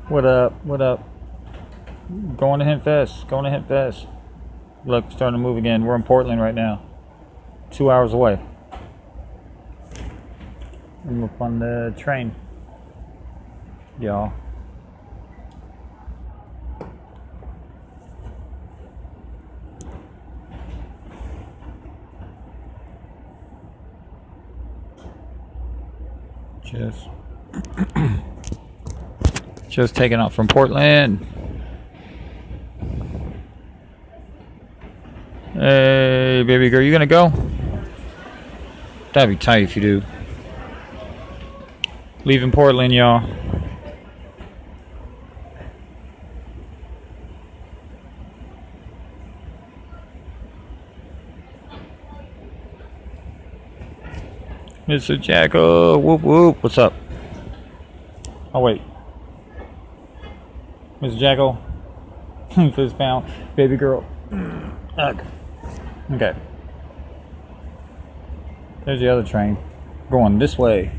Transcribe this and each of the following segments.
What up? What up? Going to Hempfest. Going to Hempfest. Look, starting to move again. We're in Portland right now. 2 hours away. I'm up on the train. Y'all. Just taking off from Portland. Hey, baby girl, you gonna go? That'd be tight if you do. Leaving Portland, y'all. Mr. Jacko, whoop whoop. What's up? Oh wait, Mr. Jacko, fist pound, baby girl. Ugh. Okay. There's the other train going this way.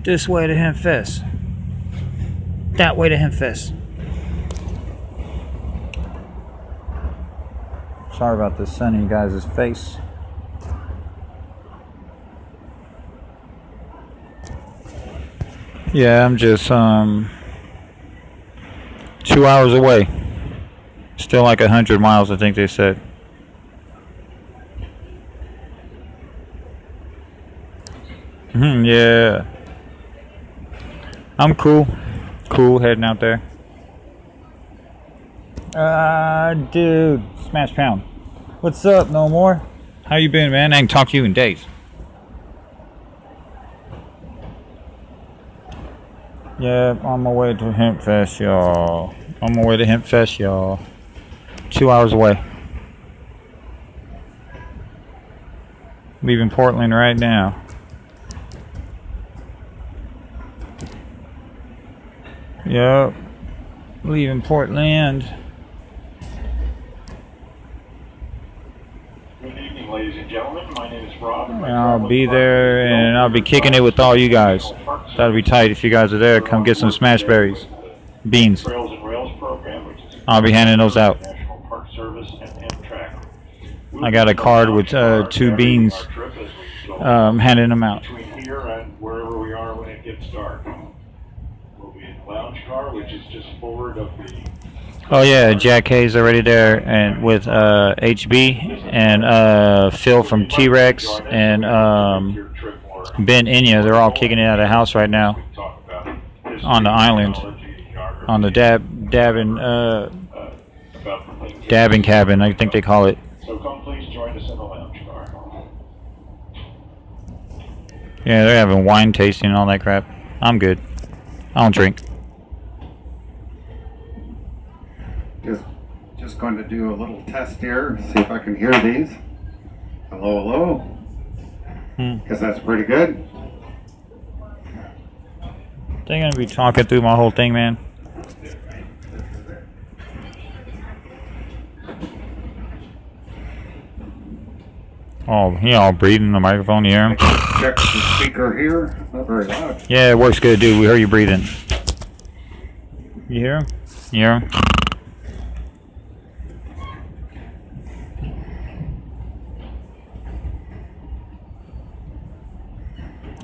This way to Hempfest. That way to Hempfest. Sorry about the sun in you guys' face. Yeah, I'm just 2 hours away. Still like 100 miles, I think they said. Yeah. I'm cool. Cool heading out there. Dude, Smash Pound. What's up, no more? How you been, man? I ain't talked to you in days. Yeah, on my way to Hempfest, y'all. On my way to Hempfest, y'all. 2 hours away. Leaving Portland right now. Yep. Leaving Portland. Good evening, ladies and gentlemen. My name is Rob. I'll be there and I'll be kicking it with all you guys. That'll be tight if you guys are there. Come get some smash berries. Beans. I'll be handing those out. I got a card with 2 beans. Handing them out. Between here and wherever we are when it gets dark. We'll be in the lounge car, which is just forward of the... Oh yeah, Jack Hayes already there, and with HB and Phil from T-Rex and Ben Inya. They're all kicking it out of the house right now on the island, on the dabbing cabin, I think they call it. So come please join us in the lounge car. Yeah, they're having wine tasting and all that crap. I'm good. I don't drink. Just going to do a little test here, see if I can hear these. Hello, hello. Guess that's pretty good. They're gonna be talking through my whole thing, man. Oh, he all breathing in the microphone. You hear him? Check the speaker here. Not very loud. Yeah, it works good, dude. We heard you breathing. You hear him? You hear him?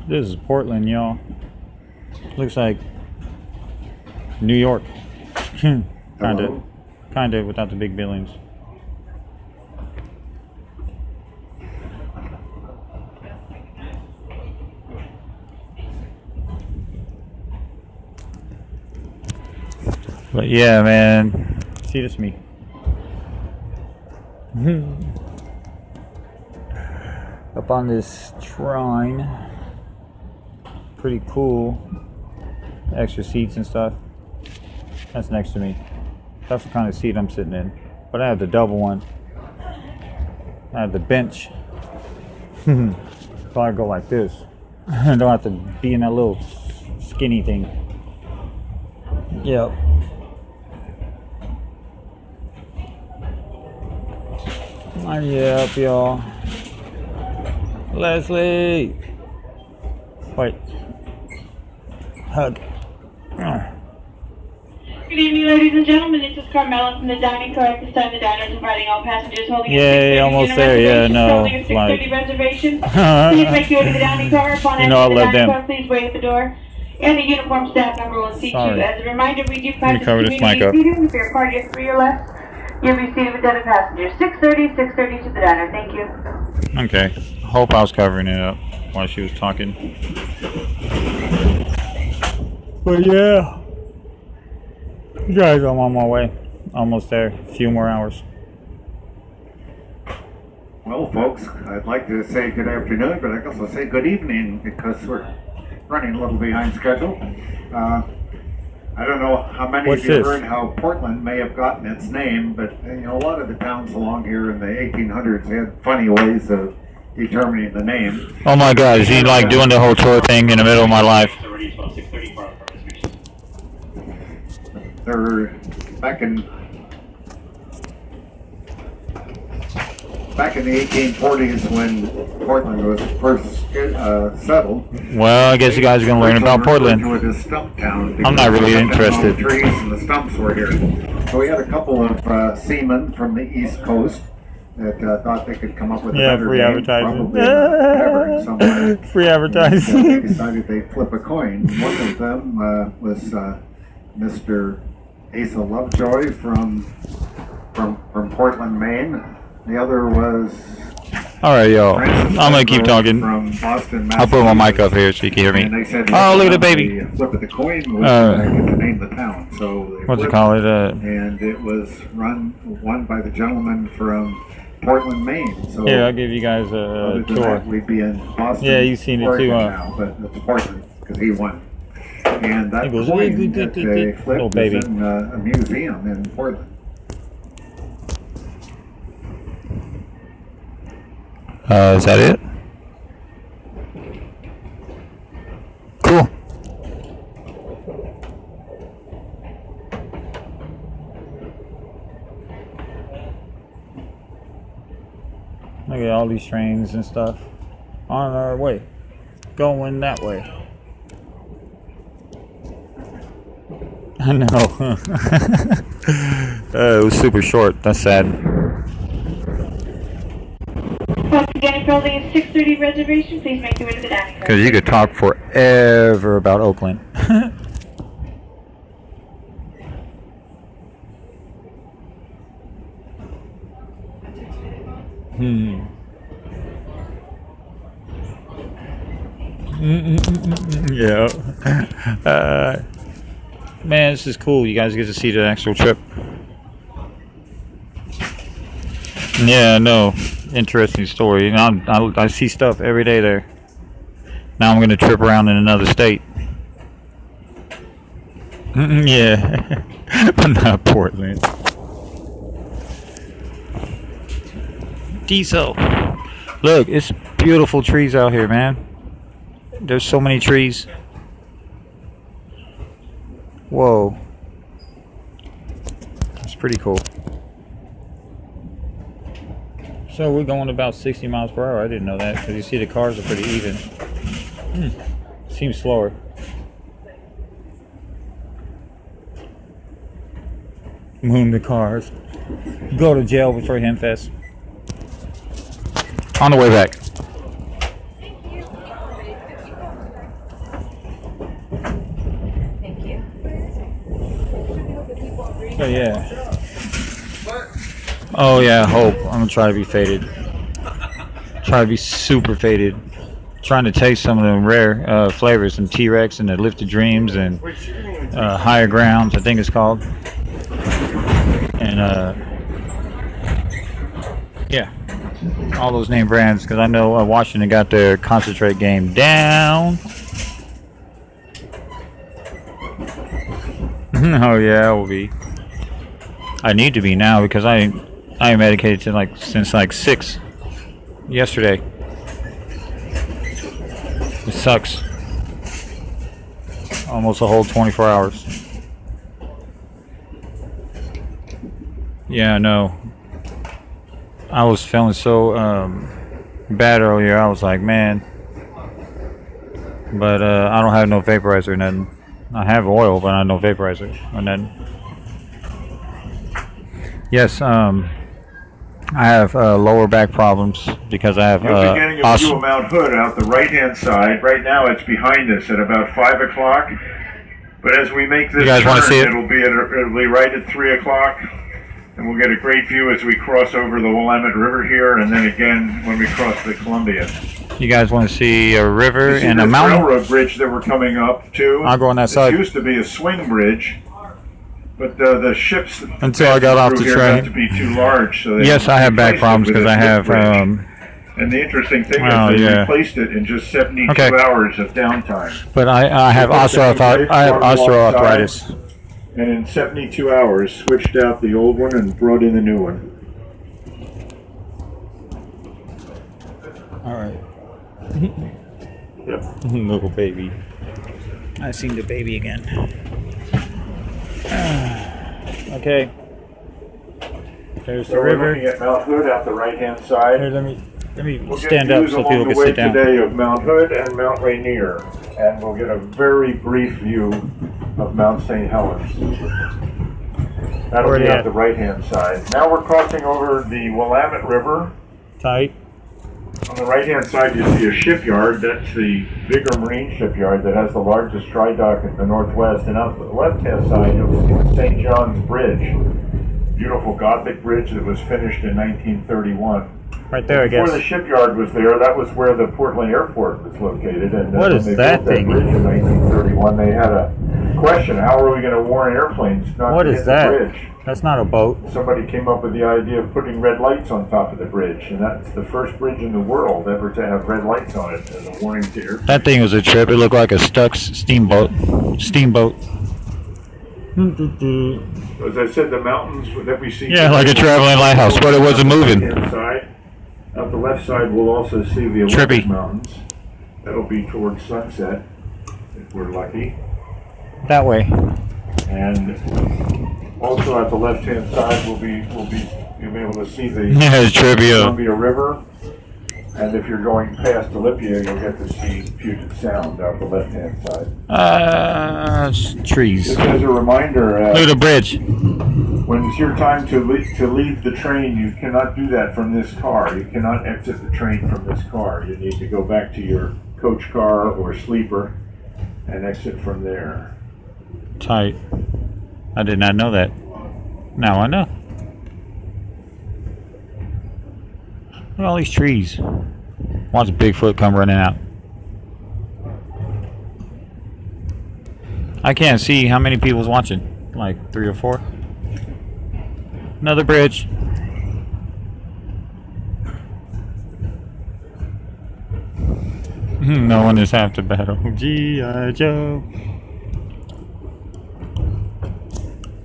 This is Portland, y'all. Looks like New York. Kinda without the big buildings. But yeah, man. See, this me. Up on this shrine. Pretty cool. Extra seats and stuff. That's next to me. That's the kind of seat I'm sitting in. But I have the double one. I have the bench. So I go like this. I don't have to be in that little skinny thing. Yep. Yep, y'all. Leslie. Wait. Hug. Good evening, ladies and gentlemen. This is Carmela from the dining car. At this time, the diner is inviting all passengers holding Yay, a 6:30 almost unit there. Yeah, reservation. no, Holding a 6:30 like- reservation. Please make your way to the dining car. Upon You know, I entering the love dining them. car, please wait at the door. And the uniform staff member will seat Sorry. you. As a reminder, we do me practice cover this community mic up. seating. If you're a party of 3 or less, you'll be seated with other passengers. 6:30 to the diner. Thank you. Okay. Hope I was covering it up while she was talking. But yeah. You guys, I'm on my way. Almost there. A few more hours. Well, folks, I'd like to say good afternoon, but I can also say good evening because we're running a little behind schedule. I don't know how many What's of you this? heard how Portland may have gotten its name, but you know, a lot of the towns along here in the 1800s had funny ways of determining the name. Oh my God, is he like doing the whole tour thing in the middle of my life? They're back in the 1840s when Portland was first settled. Well, I guess you guys are going to learn about Portland. It was stump town. I'm not really interested. The trees and the stumps were here. So we had a couple of seamen from the East Coast that thought they could come up with a better free name, advertising. probably in a tavern somewhere. Free And, advertising. they decided they'd flip a coin. One of them was Mr. Asa Lovejoy from Portland, Maine. The other was All right, yo. Francis I'm going to keep Edward talking. from Boston, I'll put my mic up here so you can hear And me. they said, Oh, look at the baby. The flip of the coin was Uh, to name the town. So they What's it flipped, called? and it was won by the gentleman from Portland, Maine. So Here, I'll give you guys other a than tour. that, we'd be in Boston. Yeah, you've seen it Oregon too, huh? now, but it's Portland because he won. And that He goes, coin "Good, that good, they good." flipped Oh, baby. is in a museum in Portland. Is that it? Cool. Look at all these trains and stuff on our way, going that way. I know. It was super short. That's sad. Once again, if you're holding a 6:30 reservation, please make your way to the dining car. Because you could talk forever about Oakland. Yeah. Man, this is cool. You guys get to see the actual trip. Yeah, no. Interesting story. You know, I see stuff every day there. Now I'm going to trip around in another state. Yeah. But not Portland. Diesel. Look, it's beautiful trees out here, man. There's so many trees. Whoa. It's pretty cool. So we're going about 60 miles per hour. I didn't know that because you see the cars are pretty even. Seems slower. Moon the cars. Go to jail before Hempfest. On the way back. Thank you. So yeah. Oh yeah, hope. I'm gonna try to be faded. Try to be super faded. Trying to taste some of the rare flavors, some T-Rex and the Lifted Dreams and Higher Grounds, I think it's called. And yeah, all those name brands because I know Washington got their concentrate game down. Oh yeah, I will be. I need to be now because I am medicated to since 6 yesterday. It sucks. Almost a whole 24 hours. Yeah, I know. I was feeling so bad earlier. I was like, man. But I don't have no vaporizer or nothing. I have oil, but I have no vaporizer or nothing. Yes, I have lower back problems because I have You'll be getting a view of Mount Hood out the right-hand side. Right now it's behind us at about 5 o'clock. But as we make this guys wanna turn, see it? it'll be right at 3 o'clock. And we'll get a great view as we cross over the Willamette River here, and then again when we cross the Columbia. You guys want to see a river You see and a this mountain? railroad bridge that we're coming up to? I'll go on that This side. used to be a swing bridge, but the ships Until I got off the through here train. got to be too large. So they Yes, I have back replaced it problems with because a I zip have. bridge. And the interesting thing Oh, is they yeah. replaced it in just 72 Okay. hours of downtime. But I have osteoarthritis. And in 72 hours, switched out the old one and brought in the new one. All right. Yep. Little baby. I seen the baby again. Okay. There's the So we're river. looking at Mount Hood at the right-hand side. Here, let me We'll stand get up views so along people the can way sit down. today of Mount Hood and Mount Rainier, and we'll get a very brief view of Mount St. Helens. That'll Where be they at at? the right-hand side. Now we're crossing over the Willamette River. Tight. On the right-hand side, you see a shipyard. That's the bigger marine shipyard that has the largest dry dock in the Northwest. And on the left-hand side, you'll see the St. John's Bridge. Beautiful Gothic bridge that was finished in 1931. Right there, I Before guess. the shipyard was there, that was where the Portland Airport was located. And What when is they that built thing? That bridge in 1931, they had a question: how are we going to warn airplanes not What to is hit that? the bridge? That's not a boat. Somebody came up with the idea of putting red lights on top of the bridge, and that's the first bridge in the world ever to have red lights on it as a warning to airplanes. That thing was a trip. It looked like a stuck steamboat. As I said, the mountains that we see. Yeah, like a traveling lighthouse, but it wasn't moving. Inside, out the left side, we'll also see the Trippy. Olympic Mountains. That'll be towards sunset, if we're lucky. That way. And also at the left-hand side, you'll be able to see the Yeah, it's trippy. Columbia River. And if you're going past Olympia, you'll get to see Puget Sound out the left-hand side. Trees. Just as a reminder, Look at the bridge. when it's your time to leave the train, you cannot do that from this car. You cannot exit the train from this car. You need to go back to your coach car or sleeper and exit from there. Tight. I did not know that. Now I know. Look at all these trees. Watch Bigfoot come running out. I can't see how many people's watching. Like 3 or 4. Another bridge. No one is half the battle. G.I. Joe.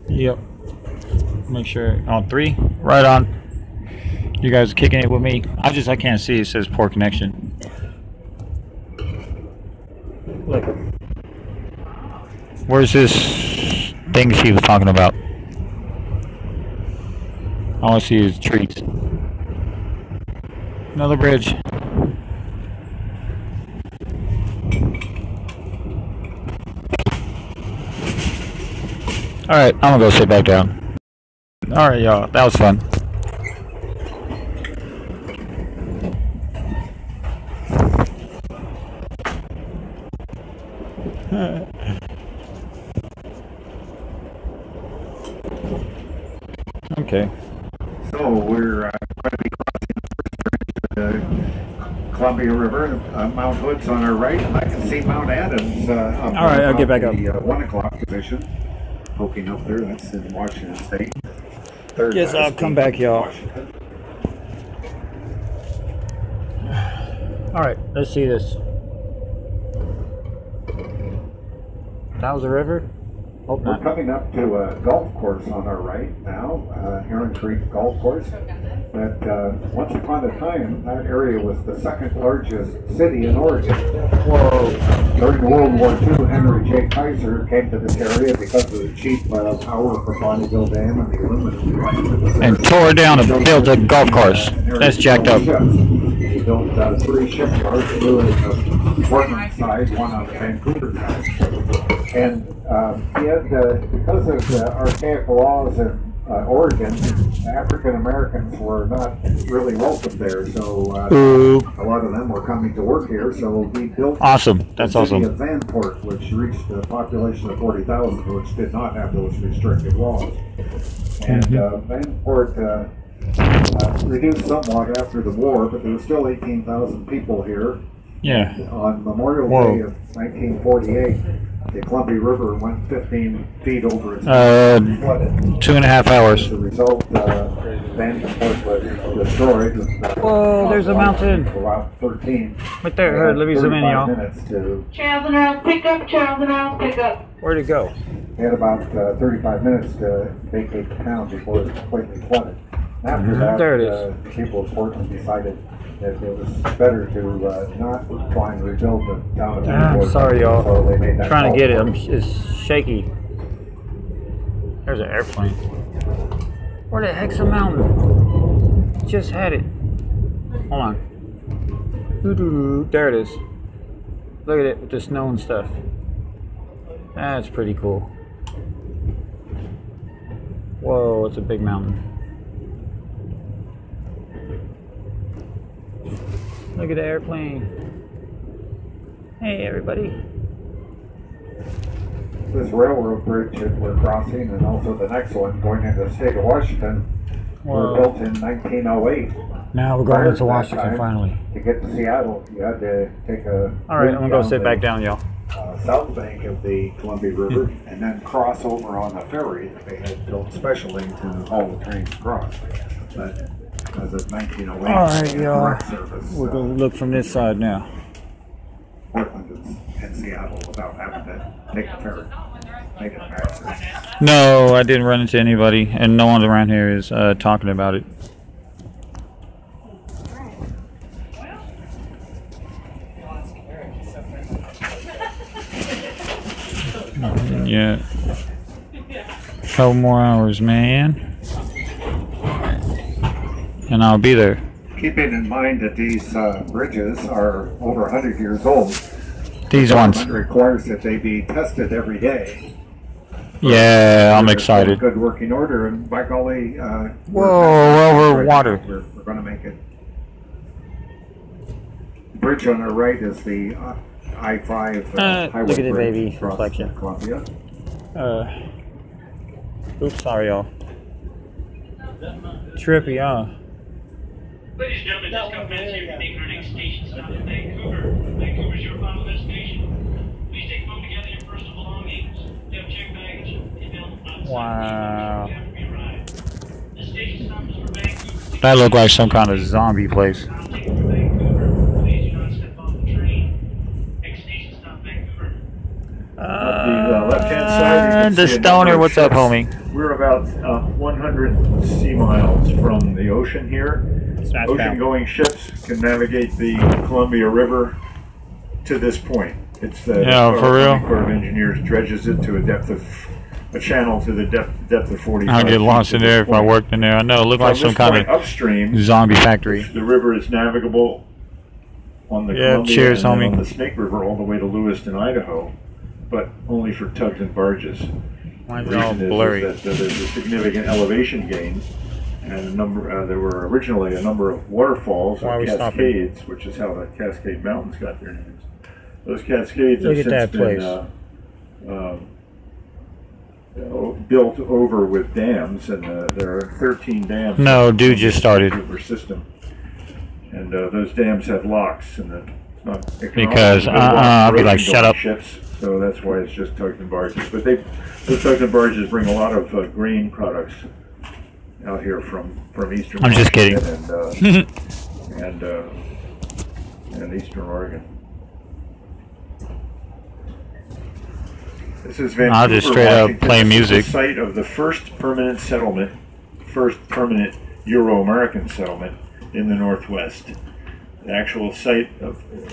Yep. Make sure on 3. Right on. You guys are kicking it with me. I can't see. It says poor connection. Look. Where's this thing she was talking about? All I see is trees. Another bridge. Alright, I'm gonna go sit back down. Alright, y'all. That was fun. Okay. So we're going to be crossing the Columbia River. Mount Hood's on our right, and I can see Mount Adams. All right, I'll get back up. The 1 o'clock position, poking up there. That's in Washington State. Third Guess I'll highest come peak back, in y'all. Washington. Alright, let's see this. That was a river? Hope We're not. coming up to a golf course on our right now, Heron Creek Golf Course. But once upon a time, that area was the second largest city in Oregon. Whoa. During World War II, Henry J. Kaiser came to this area because of the cheap power for Bonneville Dam and the aluminum plant. And tore down and built a golf course. That's jacked up. He built 3 shipyards, 2 on the Portland side, 1 on the Vancouver side. And he had, because of archaic laws and Oregon, African Americans were not really welcome there, so a lot of them were coming to work here. So we built Awesome. That's the city awesome. of Vanport, which reached a population of 40,000, which did not have those restrictive laws. And Vanport reduced somewhat after the war, but there were still 18,000 people here. Yeah. On Memorial Day of 1948, the Columbia River went 15 feet over its flooded. 2.5 hours. As a result, Vanport was destroyed. Whoa, there's a mountain. About 13. Right there. Here, let me zoom in, y'all. Minutes to, Charles and Earl, pick up, Charles and Earl, pick up. Where'd it go? they had about 35 minutes to vacate the town before it was completely flooded. After that, There it is. the people of Portland decided that it was better to not try and rebuild the town of I'm Vanport. sorry, y'all. So they made that Trying to get it. call. It's shaky. There's an airplane. Where the heck's the mountain? Just had it. Hold on. Doo-doo-doo. There it is. Look at it with the snow and stuff. That's pretty cool. Whoa, it's a big mountain. Look at the airplane. Hey, everybody. This railroad bridge that we're crossing, and also the next one going into the state of Washington, were Whoa. built in 1908. Now we're Prior going to into that Washington time, finally. To get to Seattle, you had to take a All right, I'm gonna go down sit the, back down, y'all. South bank of the Columbia River, and then cross over on a ferry that they had built specially to haul the trains across. But as of 1908, All right, the y'all. direct service, We're gonna look from this side now. Portland and Seattle without having to take the ferry. Make it back. No, I didn't run into anybody, and no one around here is talking about it. Yeah. Couple more hours, man. And I'll be there. Keeping in mind that these bridges are over 100 years old, These the ones. government requires that they be tested every day. Yeah, I'm They're excited. in good working order, and by golly, Whoa, over water. We're going to make it. The bridge on the right is the I-5 highway look at the bridge baby across reflection. Columbia. Oops, sorry, y'all. Trippy, huh? Ladies and gentlemen, this company here to take our next station stop in Vancouver. Vancouver's your final destination. Please take a moment to gather your personal belongings. Have check baggage. Wow. The station stop is for Vancouver. That looked like some kind of zombie place. I'll take you to Vancouver. Please do not step off the train. Next station stop, Vancouver. The left-hand side, you can The see a stoner, number of what's up, ships. homie? We're about 100 sea miles from the ocean here. Smash Ocean-going ships can navigate the Columbia River to this point. It's the Yeah, for real? Army Corps of Engineers dredges it to a channel to the depth of 45 I'll get feet lost to in this there if I point. worked in there. I know, it looked like From some this kind point of upstream, zombie factory. the river is navigable on the Yeah, Columbia cheers, and then homie. on the Snake River all the way to Lewiston, Idaho, but only for tugs and barges. Mine's The all reason blurry. is that there's a significant elevation gain, and there were originally a number of waterfalls Why are or we stopping? cascades, which is how the Cascade Mountains got their names. Those cascades Look have at since that place. been built over with dams, and there are 13 dams. No, in dude just the started. Vancouver system, and those dams have locks, and it's not economical Because, to block I'll be like, ocean-going shut up. ships, so that's why it's just tugs and barges. But those tugs and barges bring a lot of grain products out here from eastern. I'm just kidding. Washington and eastern Oregon. This is Vancouver, I'll just straight up Washington. play This is music. the site of the first permanent settlement, first permanent Euro-American settlement in the Northwest. The actual site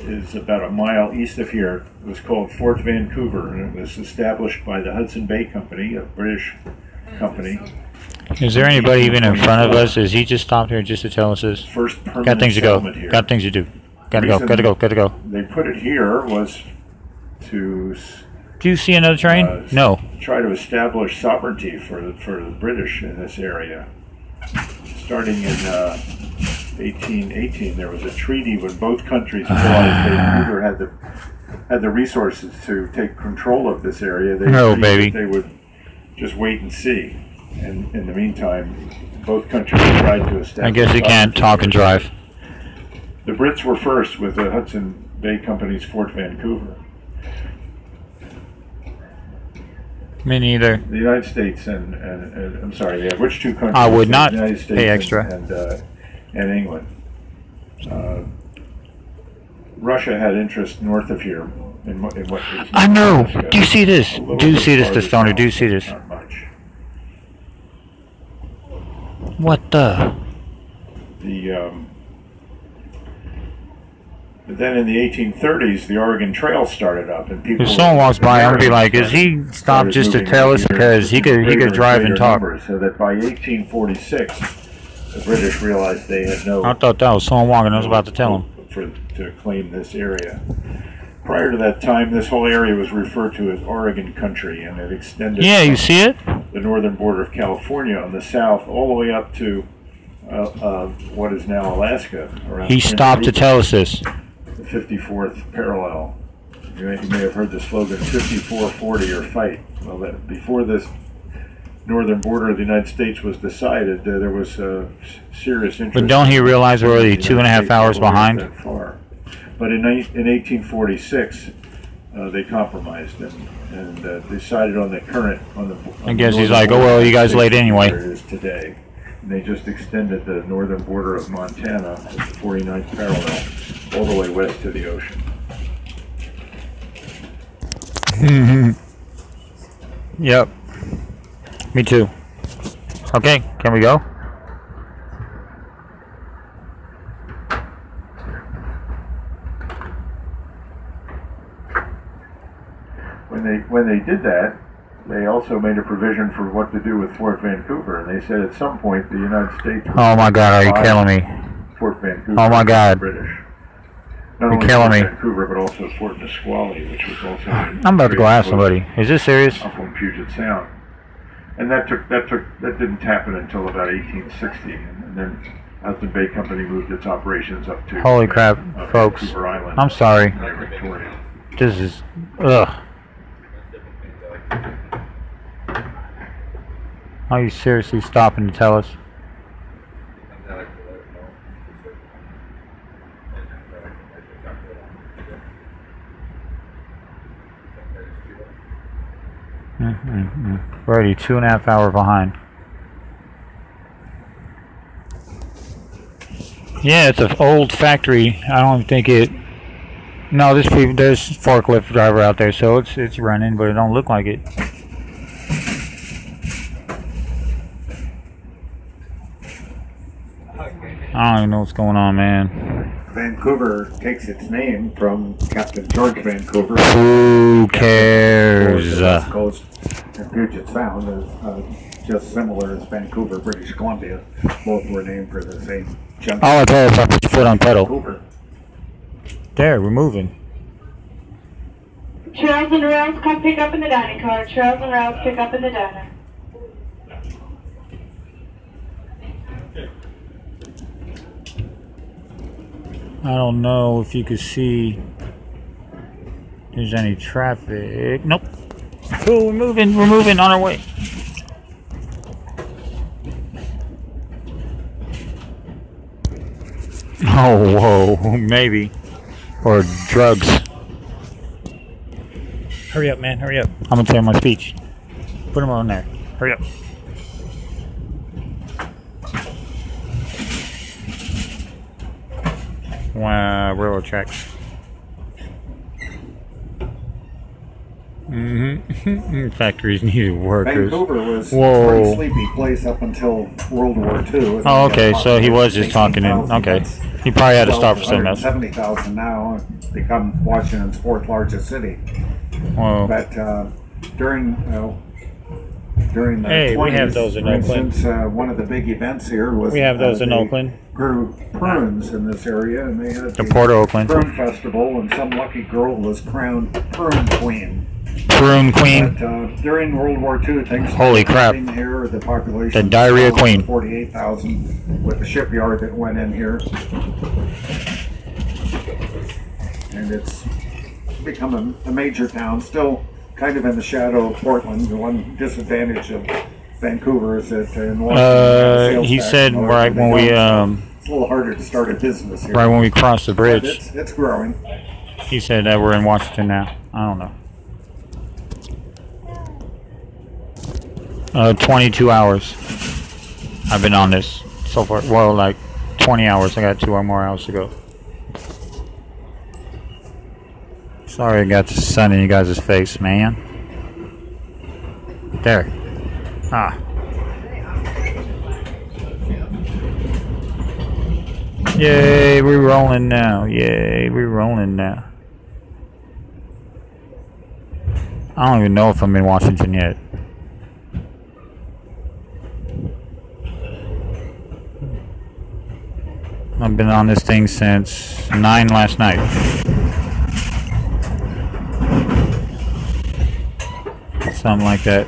is about a mile east of here. It was called Fort Vancouver, and it was established by the Hudson Bay Company, a British company. Is there anybody even in front of us? Is he just stopped here just to tell us this? First permanent Got things to go. settlement here. Got things to do. Gotta go. Reason Gotta go. Gotta go. They put it here was to Do you see another train? No. Try to establish sovereignty for the British in this area. Starting in 1818, there was a treaty when both countries realized they neither had the resources to take control of this area. They agreed that they would just wait and see. And in the meantime, both countries tried to establish. I guess you can't talk and drive. The Brits were first with the Hudson Bay Company's Fort Vancouver. Me neither. The United States and I'm sorry, yeah, which two countries? I would not the United States pay extra. And England. Russia had interest north of here in what is I know. Alaska. Do you see this? A little Do you see bit this, the farther stoner? south, Do you see this? Not much. What the? But then in the 1830s, the Oregon Trail started up, and people. If someone walks by, I'm gonna be like, "Is he stopped just to tell us?" Because he could drive and talk. So that by 1846, the British realized they had no. I thought that was someone walking. I was about to tell him. To claim this area. Prior to that time, this whole area was referred to as Oregon country, and it extended. Yeah, you see it? The northern border of California on the south, all the way up to what is now Alaska. He stopped to tell us this. The 54th parallel. You may have heard the slogan 54-40 or fight. Well, before this northern border of the United States was decided, there was serious interest. But don't he realize we're already 2.5 hours behind? That far. But in 1846, they compromised and decided on the current. I guess he's like, oh well, you guys late anyway. It is today. And they just extended the northern border of Montana at the 49th parallel all the way west to the ocean. Yep. Me too. Okay, can we go? When they did that, they also made a provision for what to do with Fort Vancouver, and they said at some point the United States. Oh my God! Are you killing me? Fort Vancouver. Oh my God! British. Not only Fort Vancouver, but also Fort Nisqually, which was also. I'm about to go ask somebody. Is this serious? Up on Puget Sound, and that didn't happen until about 1860, and then Hudson Bay Company moved its operations up to. Holy crap, folks! Vancouver Island, I'm sorry. Victoria. This is ugh. Are you seriously stopping to tell us? We're already 2.5 hours behind. Yeah, it's an old factory. I don't think it. No, there's forklift driver out there, so it's running, but it don't look like it. I don't even know what's going on, man. Vancouver takes its name from Captain George Vancouver. Who cares? The West Coast and Puget Sound is just similar as Vancouver, British Columbia. Both were named for the same junction. All I tell is I put your foot on pedal. Vancouver. There, we're moving. Charles and Rouse, come pick up in the dining car. Charles and Rouse, pick up in the diner. I don't know if you could see there's any traffic. Nope. Cool, we're moving on our way. Oh, whoa, maybe. Or drugs. Hurry up, man, hurry up. I'm gonna tell you my speech. Put them on there. Hurry up. Wow, railroad tracks. Factories needed workers. Vancouver was Whoa. a pretty sleepy place up until World War II. Oh, okay, so he was just talking in. Okay. He probably had to stop for something else. 70,000 now, become Washington's fourth largest city. Whoa. But during the Hey, 20s, we have those in for Oakland. instance, one of the big events here was We have those in they Oakland. grew prunes in this area, and they had The Port of Oakland. prune festival, and some lucky girl was crowned prune queen. macaroon queen. But, during World War II, things Holy crap. in here, the population The diarrhea was queen. 48,000 with the shipyard that went in here. And it's become a major town, still kind of in the shadow of Portland. The one disadvantage of Vancouver is that in Washington, he said right when we it's a little harder to start a business here. right when we crossed the But bridge, it's growing. he said that we're in Washington now. I don't know. 22 hours. I've been on this so far. Well, like 20 hours. I got 2 or more hours to go. Sorry I got the sun in you guys' face, man. There. Ah. Yay, we're rolling now. Yay, we're rolling now. I don't even know if I'm in Washington yet. I've been on this thing since 9 last night. Something like that.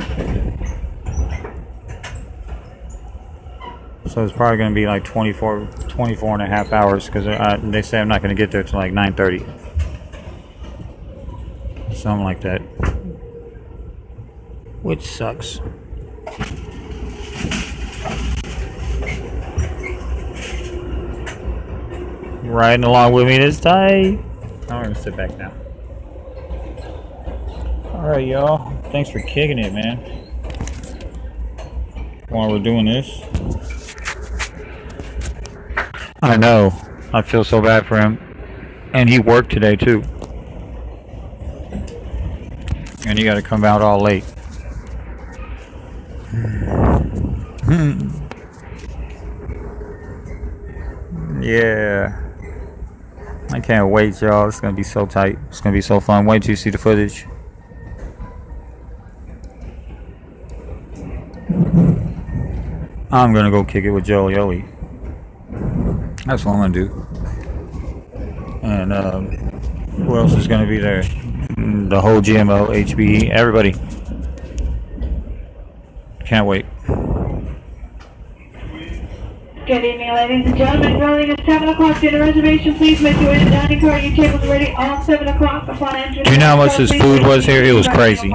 So it's probably going to be like 24 and a half hours because they say I'm not going to get there till like 9:30. Something like that. Which sucks. Riding along with me this time. I'm going to sit back now. Alright, y'all. Thanks for kicking it, man. While we're doing this. I know. I feel so bad for him. And he worked today, too. And he got to come out all late. Yeah. I can't wait, y'all. It's going to be so tight. It's going to be so fun. Wait till you see the footage. I'm gonna go kick it with Joe Yoli. That's what I'm gonna do. And who else is gonna be there? The whole GMO, HBE, everybody. Can't wait. Good evening, ladies and gentlemen. Rolling at 7 o'clock. Dinner reservation, please make your way to the dining car. Your tables are ready all 7 o'clock upon entrance. Do you know how much this food was here? It was crazy.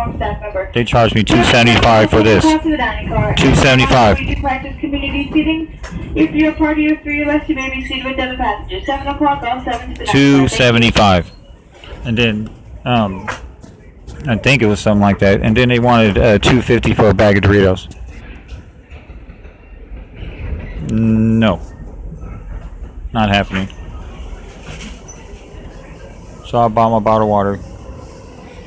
They charged me $2.75 for this. $2.75. We do practice community seating. If you're a party of 3 or less, you may be seated with other passengers. 7 o'clock, all 7 to the dining car. $2.75. And then, I think it was something like that. And then they wanted $2.50 for a bag of Doritos. No, not happening. So I bought my bottle of water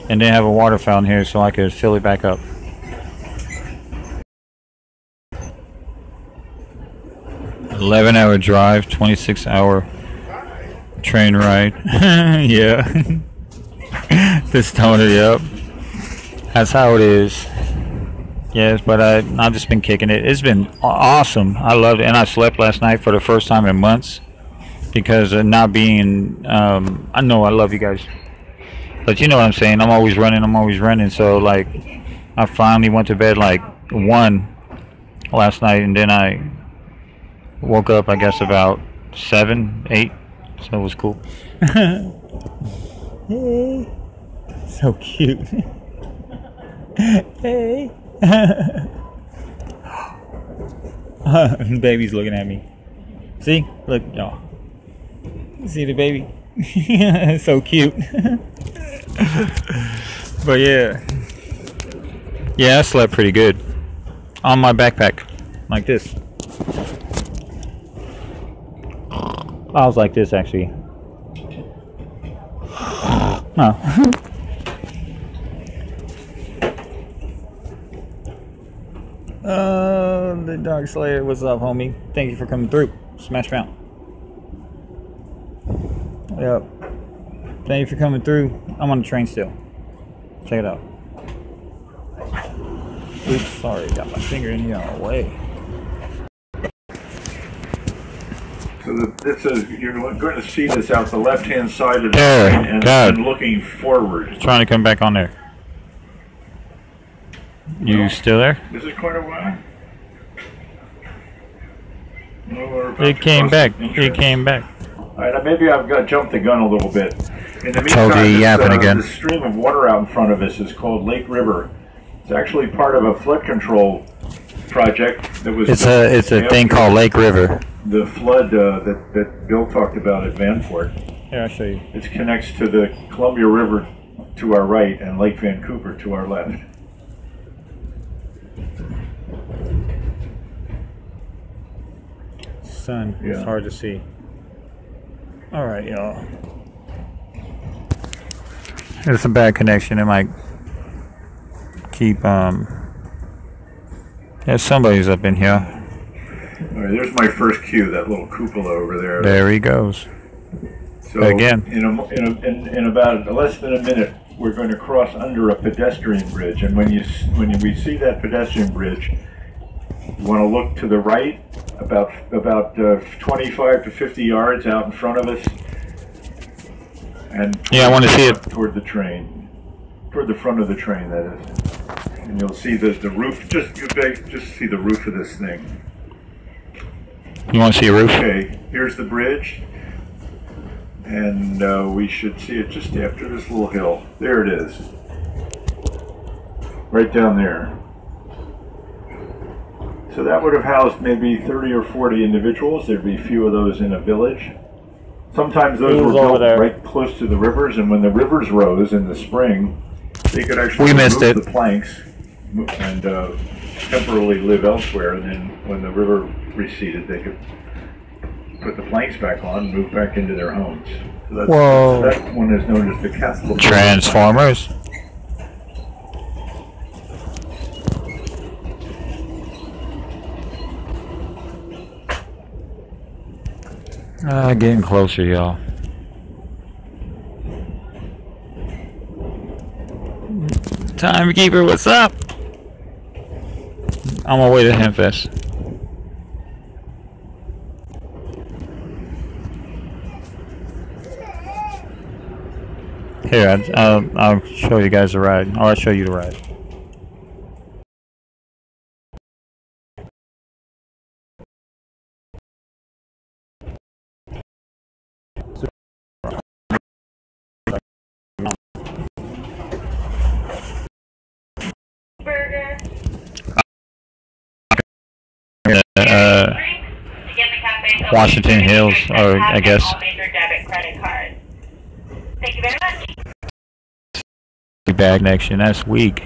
and then have a water fountain here so I could fill it back up. $11-hour drive, 26-hour train ride. Yeah. The stoner, yep. That's how it is. Yes, but I've just been kicking it. It's been awesome. I loved it. And I slept last night for the first time in months because of not being, I know I love you guys. But you know what I'm saying. I'm always running. So, like, I finally went to bed, like, 1 last night. And then I woke up, I guess, about 7, 8. So it was cool. Hey. So cute. Hey. Baby's looking at me. See? Look, y'all. See the baby? So cute. But yeah. Yeah, I slept pretty good. On my backpack. Like this. I was like this actually. Oh. The Dark Slayer, what's up, homie? Thank you for coming through. Smash Mount. Yep. Thank you for coming through. I'm on the train still. Check it out. Oops, sorry, got my finger in the way. So this is, you're going to see this out the left-hand side of the There, train and looking forward. Trying to come back on there. You still there? Is it quite a while? No, we're about It to came cross back. the It entrance. came back. Alright, maybe I've got jumped the gun a little bit. In the Told you meantime, yapping again. this stream of water out in front of us is called Lake River. It's actually part of a flood control project that was. It's a thing called Lake River. The flood that Bill talked about at Vanport. Here, I'll show you. It connects to the Columbia River to our right and Lake Vancouver to our left. Sun. Yeah. It's hard to see. All right, y'all. There's a bad connection. It might keep. Yeah, somebody's up in here. All right, there's my first cue. That little cupola over there. There he goes. So Again. in about less than a minute, we're going to cross under a pedestrian bridge, and when we see that pedestrian bridge, you want to look to the right, about 25 to 50 yards out in front of us, and Yeah, I want to see it. toward the train, toward the front of the train, that is, and you'll see the roof. Just see the roof of this thing. You want to see a roof? Okay, here's the bridge. And we should see it just after this little hill. There it is. Right down there. So that would have housed maybe 30 or 40 individuals. There'd be a few of those in a village. Sometimes those were built right close to the rivers, and when the rivers rose in the spring, they could actually remove the planks and temporarily live elsewhere, and then when the river receded, they could put the planks back on and move back into their homes. So that one is known as the Castle Transformers. Getting closer, y'all. Timekeeper, what's up? On my way to Hempfest. Here, I'll show you guys the ride. Or I'll show you the ride. Washington Hills, or I guess. Thank you very much. Bad connection. That's weak.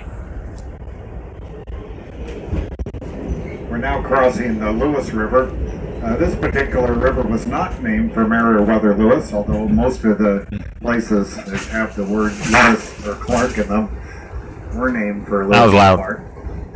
We're now crossing the Lewis River. This particular river was not named for Meriwether Lewis, although most of the places that have the word Lewis or Clark in them were named for Lewis and Clark.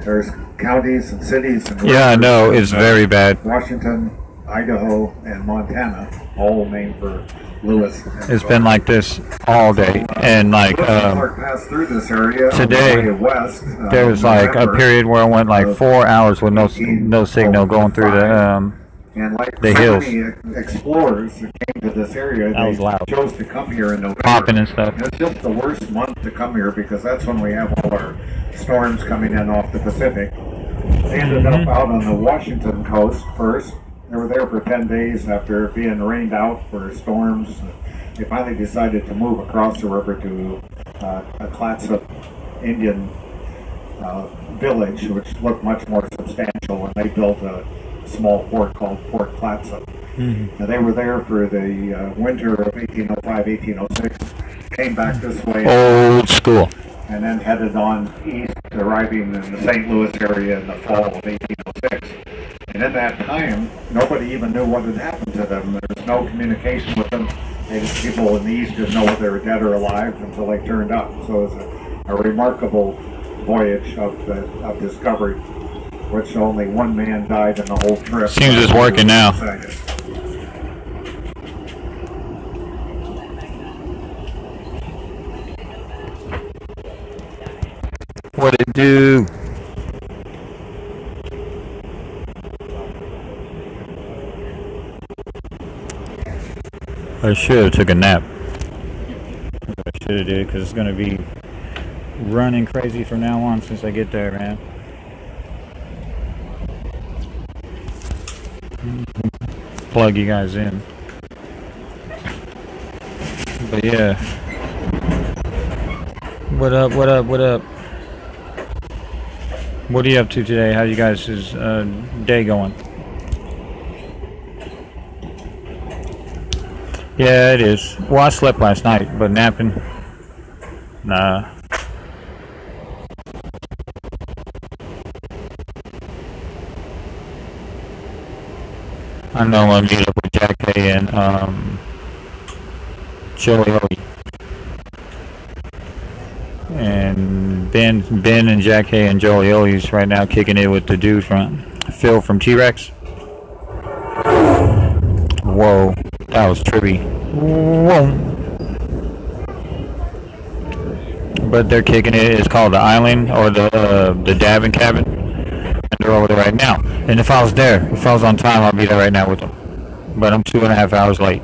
There's counties and cities and yeah, I know, it's very bad. Washington, Idaho, and Montana, all named for Lewis. It's been like this all day, and like passed through this area today, west, there was like a period where I went like 4 hours with no signal going through and like the hills. Many explorers that came to this area, That was they loud. chose to come here in November. Popping and stuff. And it's just the worst month to come here because that's when we have all our storms coming in off the Pacific. They ended up out on the Washington coast first. They were there for 10 days after being rained out for storms. They finally decided to move across the river to a Clatsop Indian village, which looked much more substantial, and they built a small fort called Fort Clatsop. Now, they were there for the winter of 1805-1806, came back this way. Old school. And then headed on east, arriving in the St. Louis area in the fall of 1806. And in that time, nobody even knew what had happened to them. There was no communication with them. People in the east didn't know whether they were dead or alive until they turned up. So it was a remarkable voyage of discovery, which only one man died in the whole trip. Seems it's working now. What it do? I should have took a nap. I should have did, because it's going to be running crazy from now on since I get there, man. Plug you guys in. But yeah. What up, what up, what up? What are you up to today? How you guys' day going? Yeah, it is. Well, I slept last night, but napping? Nah. I know I'm gonna meet up with Jack Hay and Joey Hoey. And Ben and Jack Hay and Joey Hoey's right now kicking it with the dude from Phil from T-Rex. Whoa, that was trippy. Whoa. But they're kicking it. It's called the Island or the Davin Cabin. And they're over there right now. And if I was there, if I was on time, I'd be there right now with them. But I'm 2.5 hours late.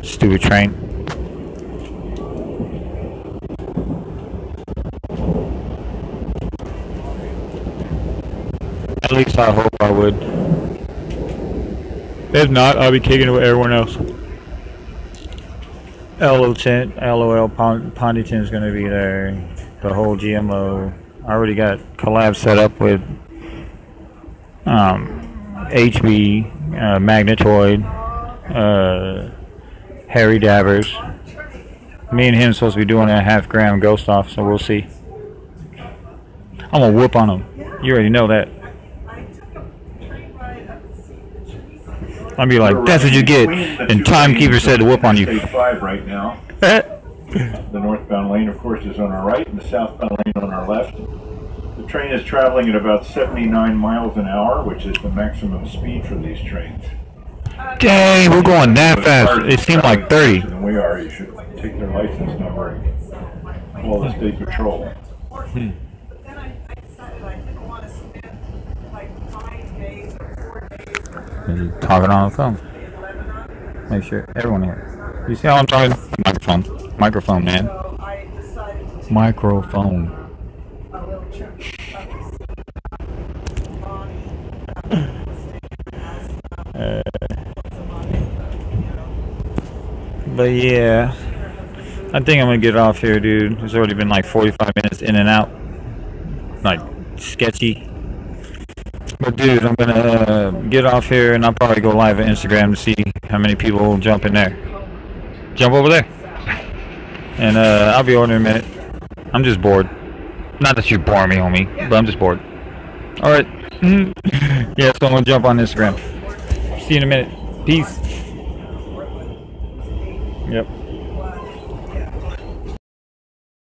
Stupid train. At least I hope I would. If not, I'll be kicking it with everyone else. LOL Pondyton's gonna be there. The whole GMO. I already got collabs set up with HB, Magnetoid, Harry Dabbers. Me and him supposed to be doing a 1/2 gram ghost off, so we'll see. I'm gonna whoop on him. You already know that. I'll be like, that's what you get. And Timekeeper said to whoop on you. 5 right now. The northbound lane, of course, is on our right, and the southbound lane on our left. The train is traveling at about 79 miles an hour, which is the maximum speed for these trains. Dang, we're going that fast. It seemed like 30. Than we are. You should take their license number and call the state patrol. Talking on the phone. Make sure everyone here. You see how I'm talking? Microphone, man. Microphone. But yeah, I think I'm gonna get off here, dude. It's already been like 45 minutes in and out. Like, sketchy. But dude, I'm gonna get off here and I'll probably go live on Instagram to see how many people will jump in there. Jump over there. And I'll be over in a minute. I'm just bored. Not that you're boring me, homie, but I'm just bored. Alright. Yeah, so I'm gonna jump on Instagram. See you in a minute. Peace. Yep.